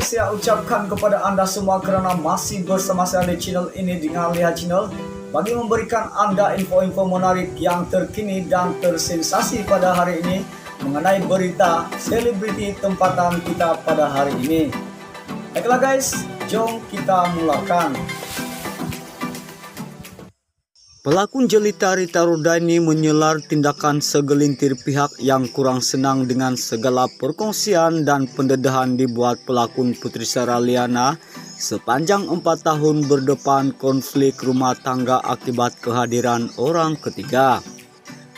kasih saya ucapkan kepada Anda semua karena masih bersama saya di channel ini dengan Lihat Channel bagi memberikan Anda info-info menarik yang terkini dan tersensasi pada hari ini mengenai berita selebriti tempatan kita pada hari ini. Baiklah guys, jom kita mulakan. Pelakon jelita Rita Rudaini menyelar tindakan segelintir pihak yang kurang senang dengan segala perkongsian dan pendedahan dibuat pelakon Putri Sara Liana sepanjang 4 tahun berdepan konflik rumah tangga akibat kehadiran orang ketiga.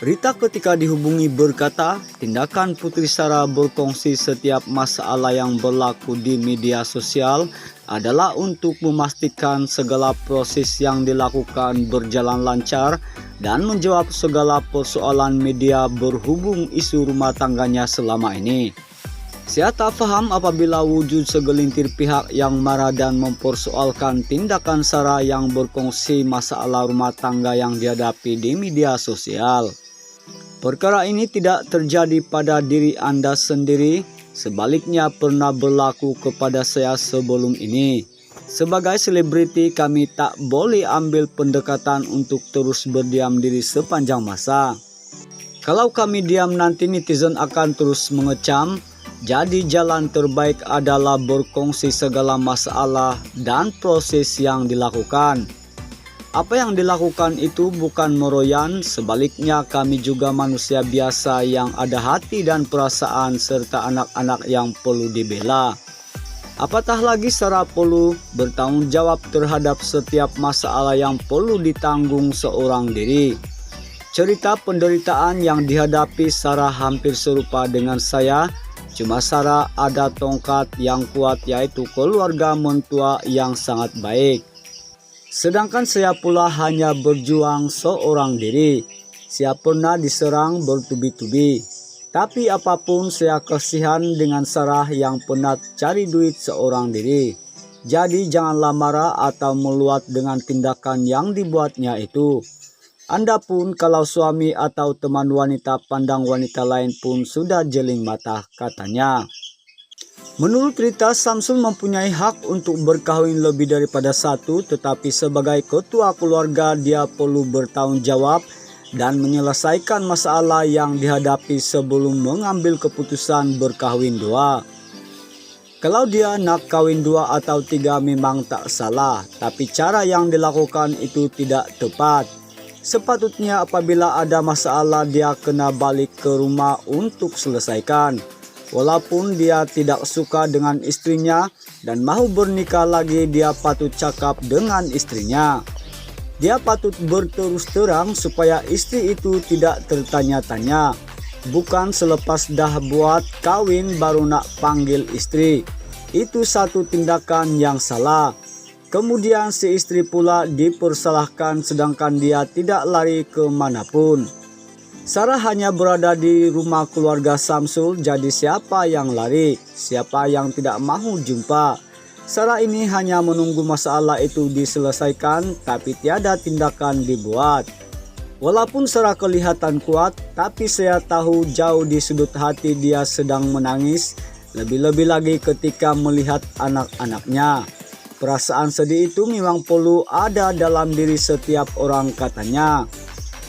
Rita ketika dihubungi berkata, tindakan Putri Sara berkongsi setiap masalah yang berlaku di media sosial adalah untuk memastikan segala proses yang dilakukan berjalan lancar dan menjawab segala persoalan media berhubung isu rumah tangganya selama ini. Saya tak paham apabila wujud segelintir pihak yang marah dan mempersoalkan tindakan Sara yang berkongsi masalah rumah tangga yang dihadapi di media sosial. Perkara ini tidak terjadi pada diri Anda sendiri, sebaliknya pernah berlaku kepada saya sebelum ini. Sebagai selebriti kami tak boleh ambil pendekatan untuk terus berdiam diri sepanjang masa. Kalau kami diam nanti netizen akan terus mengecam. Jadi jalan terbaik adalah berkongsi segala masalah dan proses yang dilakukan. Apa yang dilakukan itu bukan meroyan, sebaliknya kami juga manusia biasa yang ada hati dan perasaan serta anak-anak yang perlu dibela. Apatah lagi Sara perlu bertanggung jawab terhadap setiap masalah yang perlu ditanggung seorang diri. Cerita penderitaan yang dihadapi Sara hampir serupa dengan saya, cuma Sara ada tongkat yang kuat yaitu keluarga mentua yang sangat baik. Sedangkan saya pula hanya berjuang seorang diri. Saya pernah diserang bertubi-tubi. Tapi apapun saya kasihan dengan Sarah yang penat cari duit seorang diri. Jadi janganlah marah atau meluat dengan tindakan yang dibuatnya itu. Anda pun kalau suami atau teman wanita pandang wanita lain pun sudah jeling mata, katanya. Menurut Rita, Samsul mempunyai hak untuk berkahwin lebih daripada satu, tetapi sebagai ketua keluarga dia perlu bertanggung jawab dan menyelesaikan masalah yang dihadapi sebelum mengambil keputusan berkahwin dua. Kalau dia nak kawin 2 atau 3 memang tak salah, tapi cara yang dilakukan itu tidak tepat. Sepatutnya apabila ada masalah dia kena balik ke rumah untuk selesaikan. Walaupun dia tidak suka dengan istrinya dan mau bernikah lagi, dia patut cakap dengan istrinya. Dia patut berterus terang supaya istri itu tidak tertanya-tanya. Bukan selepas dah buat kawin baru nak panggil istri. Itu satu tindakan yang salah. Kemudian si istri pula dipersalahkan sedangkan dia tidak lari ke manapun. Sarah hanya berada di rumah keluarga Samsul, jadi siapa yang lari, siapa yang tidak mau jumpa. Sarah ini hanya menunggu masalah itu diselesaikan, tapi tiada tindakan dibuat. Walaupun Sarah kelihatan kuat, tapi saya tahu jauh di sudut hati dia sedang menangis, lebih-lebih lagi ketika melihat anak-anaknya. Perasaan sedih itu memang perlu ada dalam diri setiap orang, katanya.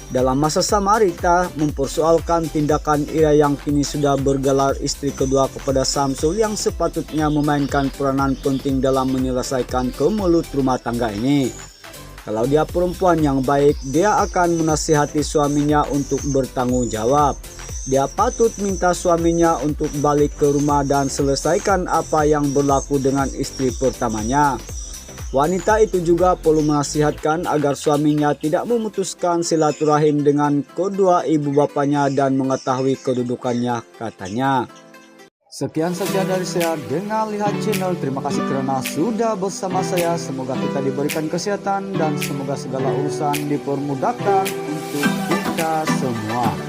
Dalam masa sama Rita mempersoalkan tindakan Ira yang kini sudah bergelar istri kedua kepada Samsul yang sepatutnya memainkan peranan penting dalam menyelesaikan kemelut rumah tangga ini. Kalau dia perempuan yang baik, dia akan menasihati suaminya untuk bertanggung jawab. Dia patut minta suaminya untuk balik ke rumah dan selesaikan apa yang berlaku dengan istri pertamanya. Wanita itu juga perlu menasihatkan agar suaminya tidak memutuskan silaturahim dengan kedua ibu bapaknya dan mengetahui kedudukannya, katanya. Sekian saja dari saya dengan Lihat Channel. Terima kasih karena sudah bersama saya. Semoga kita diberikan kesehatan dan semoga segala urusan dipermudahkan untuk kita semua.